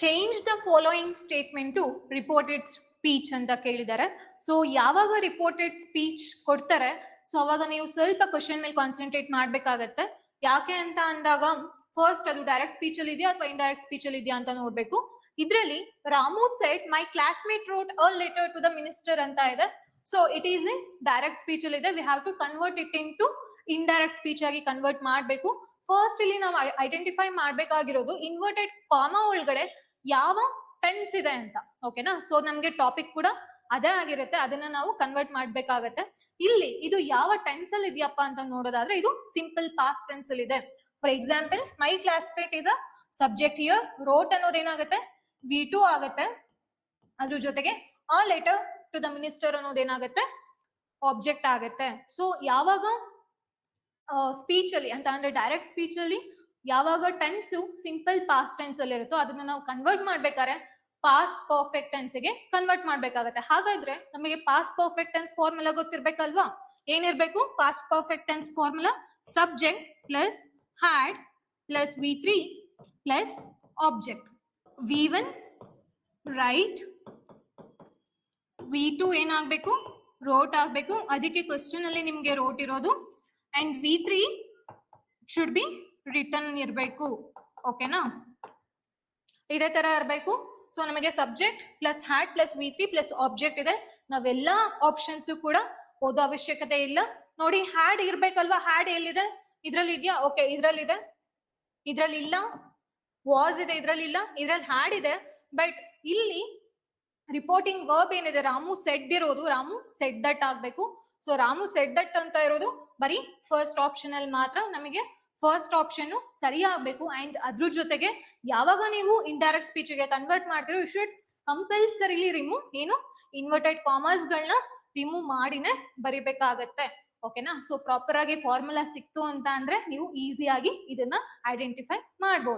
Change the following statement to reported speech ಅಂತ ಕೇಳಿದ್ದಾರೆ. So ಯಾವಾಗ ರಿಪೋರ್ಟೆಡ್ ಸ್ಪೀಚ್ ಕೊಡ್ತಾರೆ, ಸೊ ಅವಾಗ ನೀವು ಸ್ವಲ್ಪ ಕ್ವಶನ್ ಮೇಲೆ ಕಾನ್ಸಂಟ್ರೇಟ್ ಮಾಡ್ಬೇಕಾಗತ್ತೆ. ಯಾಕೆ ಅಂತ ಅಂದಾಗ ಫಸ್ಟ್ ಅದು ಡೈರೆಕ್ಟ್ ಸ್ಪೀಚ್ ಅಲ್ಲಿ ಇದೆಯಾ ಅಥವಾ ಇಂಡೈರೆಕ್ಟ್ ಸ್ಪೀಚ್ ಅಲ್ಲಿ ಇದೆಯಾ ಅಂತ ನೋಡ್ಬೇಕು. ಇದ್ರಲ್ಲಿ Ramu said my classmate wrote a letter to the minister ಅಂತ ಇದೆ. So it is in direct speech ಅಲ್ಲಿ ಇದೆ. We have to convert it in to indirect speech ಆಗಿ ಕನ್ವರ್ಟ್ ಮಾಡಬೇಕು. ಫಸ್ಟ್ ಇಲ್ಲಿ ನಾವು ಐಡೆಂಟಿಫೈ ಮಾಡ್ಬೇಕಾಗಿರೋದು ಇನ್ವರ್ಟೆಡ್ ಕಾಮಾ ಒಳಗಡೆ ಯಾವ ಟೆನ್ಸ್ ಇದೆ ಅಂತ. ಓಕೆನಾ? ಸೊ ನಮ್ಗೆ ಟಾಪಿಕ್ ಕೂಡ ಅದೇ ಆಗಿರುತ್ತೆ, ಅದನ್ನ ನಾವು ಕನ್ವರ್ಟ್ ಮಾಡ್ಬೇಕಾಗತ್ತೆ. ಇಲ್ಲಿ ಇದು ಯಾವ ಟೆನ್ಸ್ ಅಲ್ಲಿ ಇದೆಯಪ್ಪ ಅಂತ ನೋಡೋದಾದ್ರೆ ಇದು ಸಿಂಪಲ್ ಪಾಸ್ಟ್ ಟೆನ್ಸ್ ಅಲ್ಲಿ ಇದೆ. For example my classmate is a subject here, wrote ಅನ್ನೋದೇನಾಗುತ್ತೆ V2 ಆಗತ್ತೆ. ಅದ್ರ ಜೊತೆಗೆ ಆ ಲೆಟರ್ ಟು ದ ಮಿನಿಸ್ಟರ್ ಅನ್ನೋದೇನಾಗತ್ತೆ ಆಬ್ಜೆಕ್ಟ್ ಆಗತ್ತೆ. ಸೊ ಯಾವಾಗ ಸ್ಪೀಚ್ ಅಲ್ಲಿ ಅಂತ ಅಂದ್ರೆ ಡೈರೆಕ್ಟ್ ಸ್ಪೀಚ್ ಅಲ್ಲಿ ಯಾವಾಗ ಟೆನ್ಸ್ ಸಿಂಪಲ್ ಪಾಸ್ಟ್ ಟೆನ್ಸ್ ಅಲ್ಲಿ ಇರುತ್ತೋ ಅದನ್ನ ನಾವು ಕನ್ವರ್ಟ್ ಮಾಡ್ಬೇಕಾದ್ರೆ ಪಾಸ್ಟ್ ಪರ್ಫೆಕ್ಟ್ ಟೆನ್ಸ್ ಗೆ ಕನ್ವರ್ಟ್ ಮಾಡ್ಬೇಕಾಗತ್ತೆ. ಹಾಗಾದ್ರೆ ನಮಗೆ ಪಾಸ್ಟ್ ಪರ್ಫೆಕ್ಟ್ ಟೆನ್ಸ್ ಫಾರ್ಮುಲಾ ಗೊತ್ತಿರ್ಬೇಕಲ್ವಾ? ಏನಿರ್ಬೇಕು past perfect tense formula? Subject plus had plus V3 plus object. V1 right, V2 ಏನಾಗ್ಬೇಕು ರೋಟ್ ಆಗ್ಬೇಕು. ಅದಕ್ಕೆ ಕ್ವಶನ್ ಅಲ್ಲಿ ನಿಮ್ಗೆ ರೋಟ್ ಇರೋದು. And V3 should be return ಇರಬೇಕು. ಓಕೆನಾ? ಇದೇ ತರ ಇರಬೇಕು. ಸೊ ನಮಗೆ subject plus had plus V3 plus object ಇದೆ. ನಾವೆಲ್ಲಾ ಆಪ್ಷನ್ಸ್ ಕೂಡ ಓದೋ ಅವಶ್ಯಕತೆ ಇಲ್ಲ. ನೋಡಿ ಹ್ಯಾಡ್ ಇರ್ಬೇಕಲ್ವಾ? ಹ್ಯಾಡ್ ಎಲ್ಲಿದೆ? ಇದ್ರಲ್ಲಿ ಇದೆಯಾ? ಓಕೆ, ಇದ್ರಲ್ಲಿ ಇದೆ. ಇದ್ರಲ್ಲಿ ಇಲ್ಲ. ವಾಸ್ ಇದೆ, ಇದ್ರಲ್ಲಿ ಇಲ್ಲ. ಇದ್ರಲ್ಲಿ ಹ್ಯಾಡ್ ಇದೆ. ಬಟ್ ಇಲ್ಲಿ ರಿಪೋರ್ಟಿಂಗ್ ವರ್ಬ್ ಏನಿದೆ ರಾಮು ಸೆಡ್ ಇರೋದು ರಾಮು ಸೆಡ್ ದಟ್ ಆಗ್ಬೇಕು. ಸೊ ರಾಮು ಸೆಡ್ ದಟ್ ಅಂತ ಇರೋದು ಬರೀ ಫಸ್ಟ್ ಆಪ್ಷನ್ ಅಲ್ಲಿ ಮಾತ್ರ. ನಮಗೆ ಫಸ್ಟ್ ಆಪ್ಷನ್ ಸರಿ ಆಗ್ಬೇಕು. ಅಂಡ್ ಅದ್ರ ಜೊತೆಗೆ ಯಾವಾಗ ನೀವು ಇಂಡೈರೆಕ್ಟ್ ಸ್ಪೀಚ್ ಗೆ ಕನ್ವರ್ಟ್ ಮಾಡ್ತಿರೋ ಯು ಶುಡ್ ಕಂಪಲ್ಸರಿಲಿ ರಿಮೂವ್ ಏನು ಇನ್ವರ್ಟೆಡ್ ಕಾಮರ್ಸ್ ಗಳನ್ನ ರಿಮೂವ್ ಮಾಡಿನೇ ಬರಿಬೇಕಾಗತ್ತೆ. ಓಕೆನಾ? ಸೊ ಪ್ರಾಪರ್ ಆಗಿ ಫಾರ್ಮುಲಾ ಸಿಕ್ತು ಅಂತ ಅಂದ್ರೆ ನೀವು ಈಸಿಯಾಗಿ ಇದನ್ನ ಐಡೆಂಟಿಫೈ ಮಾಡ್ಬೋದು.